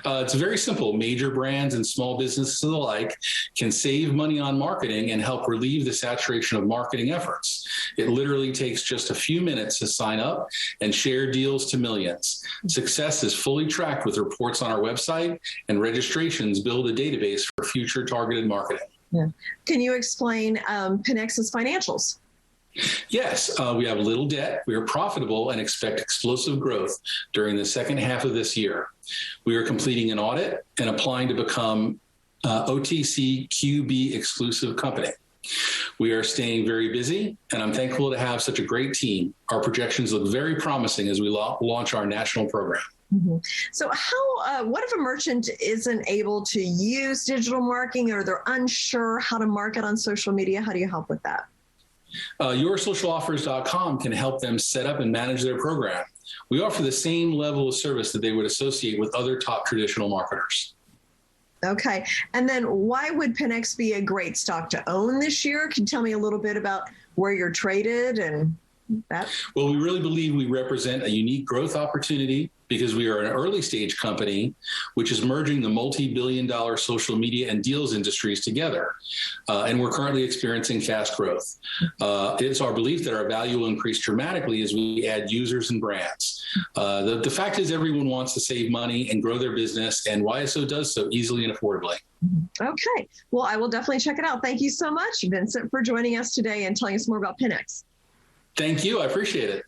It's very simple. Major brands and small businesses alike can save money on marketing and help relieve the saturation of marketing efforts. It literally takes just a few minutes to sign up and share deals to millions. Success is fully tracked with reports on our website, and registrations build a database for future targeted marketing. Yeah. Can you explain PNNX's financials? Yes, we have little debt, we are profitable, and expect explosive growth during the second half of this year. We are completing an audit and applying to become OTC QB exclusive company. We are staying very busy, and I'm thankful to have such a great team. Our projections look very promising as we launch our national program. Mm-hmm. So what if a merchant isn't able to use digital marketing, or they're unsure how to market on social media? How do you help with that? YourSocialOffers.com can help them set up and manage their program. We offer the same level of service that they would associate with other top traditional marketers. Okay. And then why would PNNX be a great stock to own this year? Can you tell me a little bit about where you're traded and that? Well, we really believe we represent a unique growth opportunity because we are an early stage company, which is merging the multi-billion-dollar social media and deals industries together. And we're currently experiencing fast growth. It's our belief that our value will increase dramatically as we add users and brands. The fact is everyone wants to save money and grow their business, and YSO does so easily and affordably. Okay. Well, I will definitely check it out. Thank you so much, Vincent, for joining us today and telling us more about PNNX. Thank you. I appreciate it.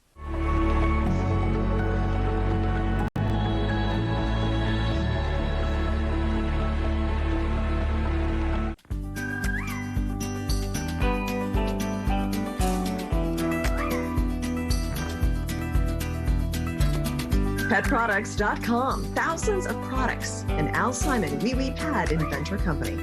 PetProducts.com. Thousands of products. An Al Simon Wee Wee Pad Inventor Company.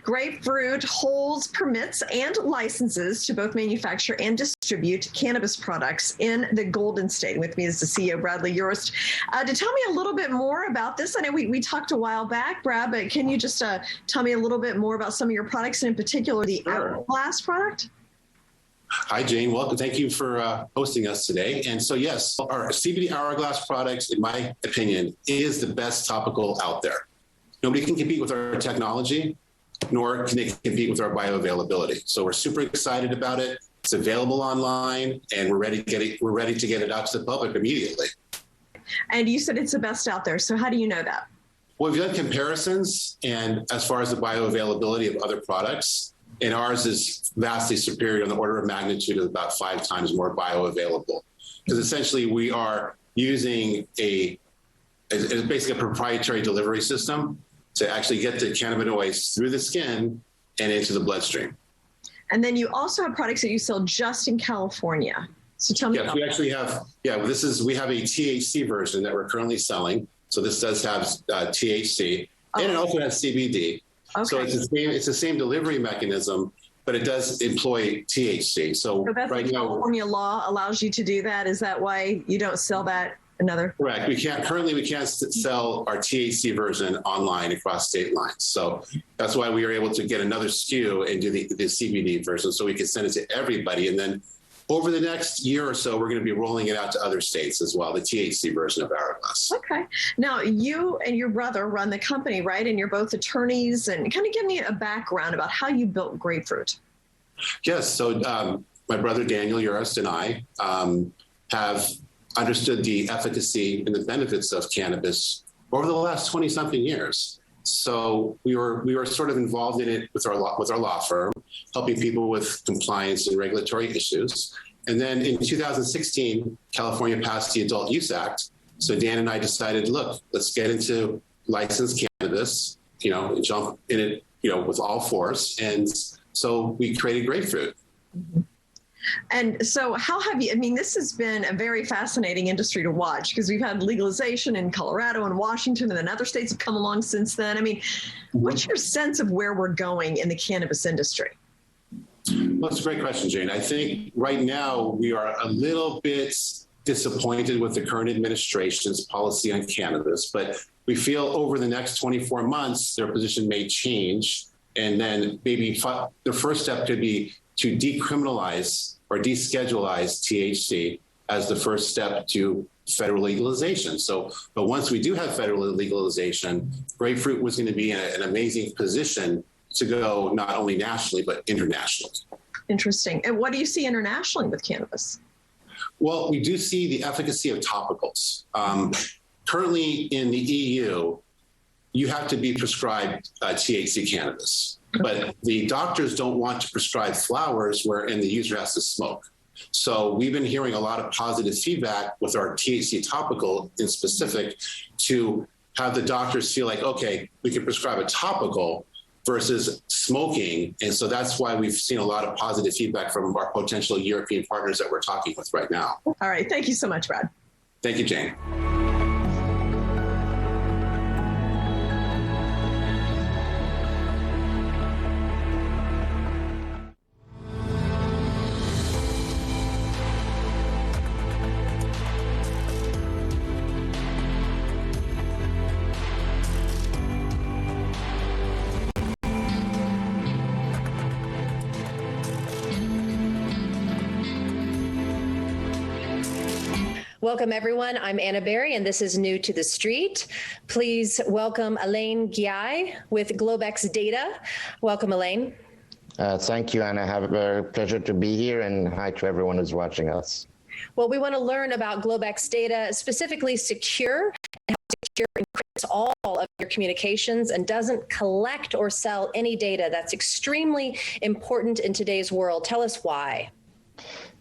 Grapefruit holds permits and licenses to both manufacture and distribute cannabis products in the Golden State. With me is the CEO, Bradley Urist. To tell me a little bit more about this, I know we talked a while back, Brad, but can you just tell me a little bit more about some of your products, and in particular the Hourglass product? Hi, Jane. Welcome. Thank you for hosting us today. And so, yes, our CBD Hourglass products, in my opinion, is the best topical out there. Nobody can compete with our technology, nor can they compete with our bioavailability. So we're super excited about it. It's available online, and we're ready to get it. We're ready to get it out to the public immediately. And you said it's the best out there. So how do you know that? Well, we've done comparisons, and as far as the bioavailability of other products, and ours is vastly superior on the order of magnitude of about 5 times more bioavailable. Because essentially we are using it's basically a proprietary delivery system to actually get the cannabinoids through the skin and into the bloodstream. And then you also have products that you sell just in California. So tell me about we actually have, we have a THC version that we're currently selling. So this does have THC, and it also has CBD. Okay. So it's the same delivery mechanism, but it does employ THC. So that's right now, California law allows you to do that. Is that why you don't sell that another? Correct. We can't sell our THC version online across state lines. So that's why we were able to get another SKU and do the CBD version, so we can send it to everybody. And then over the next year or so, we're going to be rolling it out to other states as well, the THC version of Hourglass. Okay. Now, you and your brother run the company, right? And you're both attorneys. And kind of give me a background about how you built Grapefruit. Yes. So my brother, Daniel Urist, and I have understood the efficacy and the benefits of cannabis over the last 20-something years. So we were sort of involved in it with our law firm, helping people with compliance and regulatory issues. And then in 2016, California passed the Adult Use Act. So Dan and I decided, look, let's get into licensed cannabis, and jump in it, with all force. And so we created Grapefruit. Mm-hmm. And so how have you, this has been a very fascinating industry to watch, because we've had legalization in Colorado and Washington, and then other states have come along since then. What's your sense of where we're going in the cannabis industry? Well, that's a great question, Jane. I think right now we are a little bit disappointed with the current administration's policy on cannabis, but we feel over the next 24 months, their position may change. And then maybe the first step could be to decriminalize or descheduleize THC as the first step to federal legalization. But once we do have federal legalization, Grapefruit was going to be in an amazing position to go not only nationally, but internationally. Interesting. And what do you see internationally with cannabis? Well, we do see the efficacy of topicals. Currently in the EU, you have to be prescribed THC cannabis. But the doctors don't want to prescribe flowers wherein the user has to smoke. So we've been hearing a lot of positive feedback with our THC topical in specific to have the doctors feel like, okay, we can prescribe a topical versus smoking. And so that's why we've seen a lot of positive feedback from our potential European partners that we're talking with right now. All right. Thank you so much, Brad. Thank you, Jane. Welcome, everyone. I'm Anna Berry, and this is New to the Street. Please welcome Elaine Guy with GlobeX Data. Welcome, Elaine. Thank you, Anna. I have a pleasure to be here, and hi to everyone who's watching us. Well, we want to learn about GlobeX Data, specifically Secure, and how Secure encrypts all of your communications and doesn't collect or sell any data. That's extremely important in today's world. Tell us why.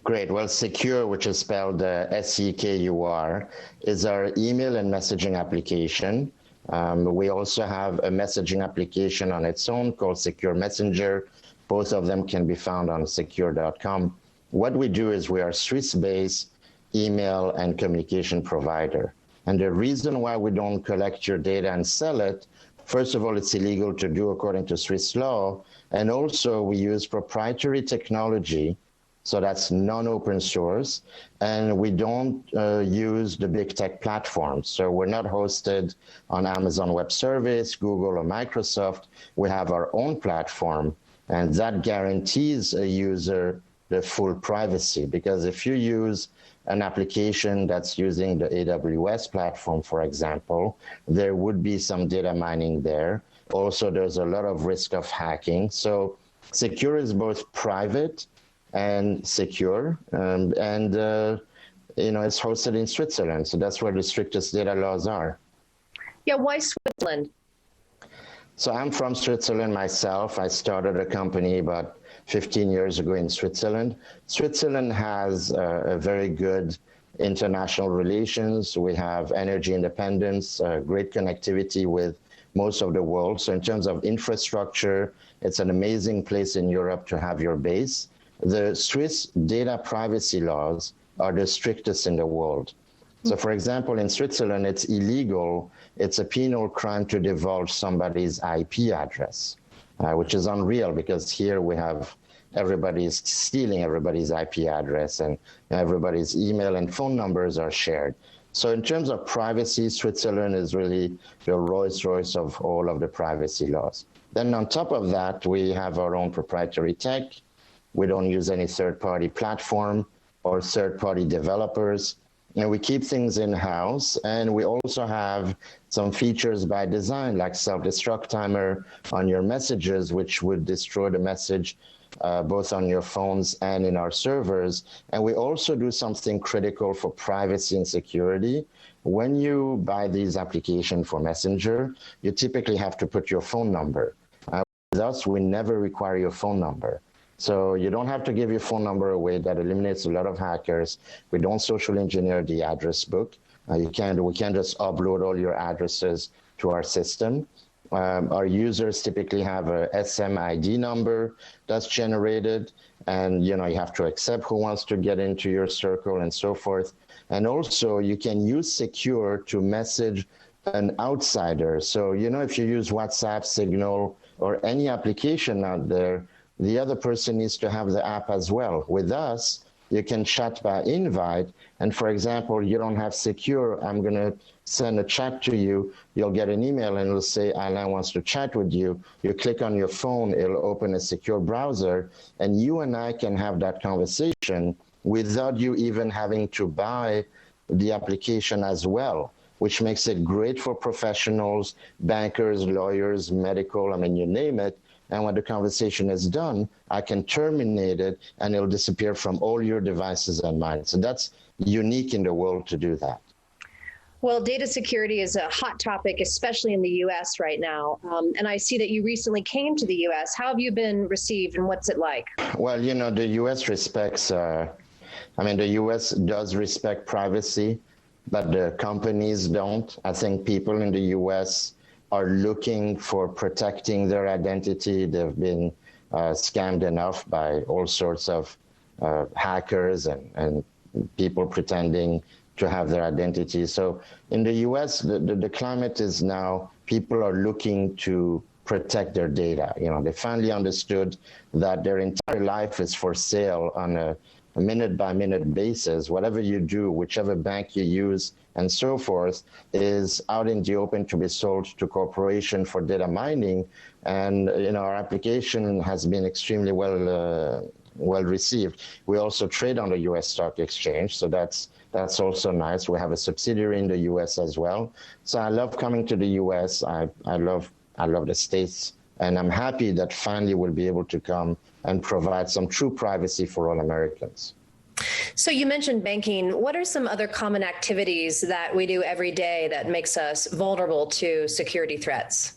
Great. Well, Secure, which is spelled SEKUR, is our email and messaging application. We also have a messaging application on its own called Secure Messenger. Both of them can be found on secure.com. What we do is we are a Swiss-based email and communication provider. And the reason why we don't collect your data and sell it, First of all, it's illegal to do according to Swiss law. And also we use proprietary technology, so that's non-open source. And we don't use the big tech platforms. So we're not hosted on Amazon Web Service, Google or Microsoft. We have our own platform, and that guarantees a user the full privacy. Because if you use an application that's using the AWS platform, for example, there would be some data mining there. Also, there's a lot of risk of hacking. So secure is both private and secure, and it's hosted in Switzerland. So that's where the strictest data laws are. Yeah, why Switzerland? So I'm from Switzerland myself. I started a company about 15 years ago in Switzerland. Switzerland has a very good international relations. We have energy independence, great connectivity with most of the world. So in terms of infrastructure, it's an amazing place in Europe to have your base. The Swiss data privacy laws are the strictest in the world. So for example, in Switzerland, it's illegal. It's a penal crime to divulge somebody's IP address, which is unreal because here we have everybody's stealing everybody's IP address and everybody's email and phone numbers are shared. So in terms of privacy, Switzerland is really the Rolls-Royce of all of the privacy laws. Then on top of that, we have our own proprietary tech. We don't use any third-party platform or third-party developers. And we keep things in-house, and we also have some features by design, like self-destruct timer on your messages, which would destroy the message both on your phones and in our servers. And we also do something critical for privacy and security. When you buy these applications for Messenger, you typically have to put your phone number. With us, we never require your phone number. So you don't have to give your phone number away. That eliminates a lot of hackers. We don't social engineer the address book. We can't just upload all your addresses to our system. Our users typically have a SMID number that's generated, and you have to accept who wants to get into your circle and so forth. And also you can use Secure to message an outsider. So if you use WhatsApp, Signal, or any application out there, the other person needs to have the app as well. With us, you can chat by invite. And for example, you don't have Secure. I'm going to send a chat to you. You'll get an email and it'll say, Alain wants to chat with you. You click on your phone, it'll open a secure browser, and you and I can have that conversation without you even having to buy the application as well, which makes it great for professionals, bankers, lawyers, medical, you name it. And when the conversation is done, I can terminate it and it'll disappear from all your devices and mine. So that's unique in the world to do that. Well, data security is a hot topic, especially in the U.S. right now. And I see that you recently came to the U.S. How have you been received and what's it like? Well, the U.S. respects, the U.S. does respect privacy, but the companies don't. I think people in the U.S. are looking for protecting their identity. They've been scammed enough by all sorts of hackers and people pretending to have their identity. So in the US, the climate is now people are looking to protect their data. They finally understood that their entire life is for sale on a minute-by-minute basis. Whatever you do, whichever bank you use, and so forth, is out in the open to be sold to corporation for data mining. And our application has been extremely well received. We also trade on the U.S. Stock Exchange, so that's also nice. We have a subsidiary in the U.S. as well. So I love coming to the U.S. I love the States, and I'm happy that finally we'll be able to come and provide some true privacy for all Americans. So you mentioned banking. What are some other common activities that we do every day that makes us vulnerable to security threats?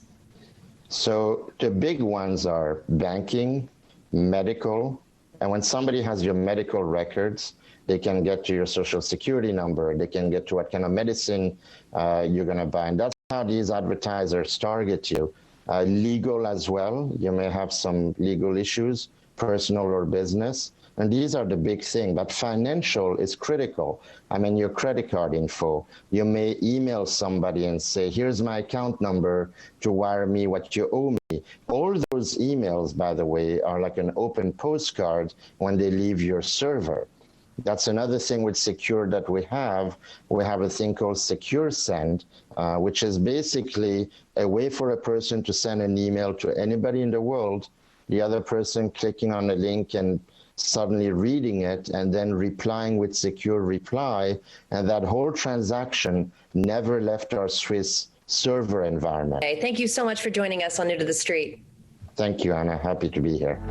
So the big ones are banking, medical, and when somebody has your medical records, they can get to your social security number, they can get to what kind of medicine you're going to buy. And that's how these advertisers target you. Legal as well, you may have some legal issues, personal or business. And these are the big thing, but financial is critical. I mean, your credit card info. You may email somebody and say, here's my account number to wire me what you owe me. All those emails, by the way, are like an open postcard when they leave your server. That's another thing with Secure that we have. We have a thing called Secure Send, which is basically a way for a person to send an email to anybody in the world, the other person clicking on a link and suddenly reading it and then replying with secure reply. And that whole transaction never left our Swiss server environment. Okay, thank you so much for joining us on New to the Street. Thank you, Anna. Happy to be here.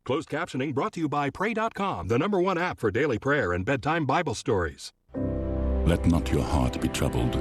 Closed captioning brought to you by Pray.com, the #1 app for daily prayer and bedtime Bible stories. Let not your heart be troubled.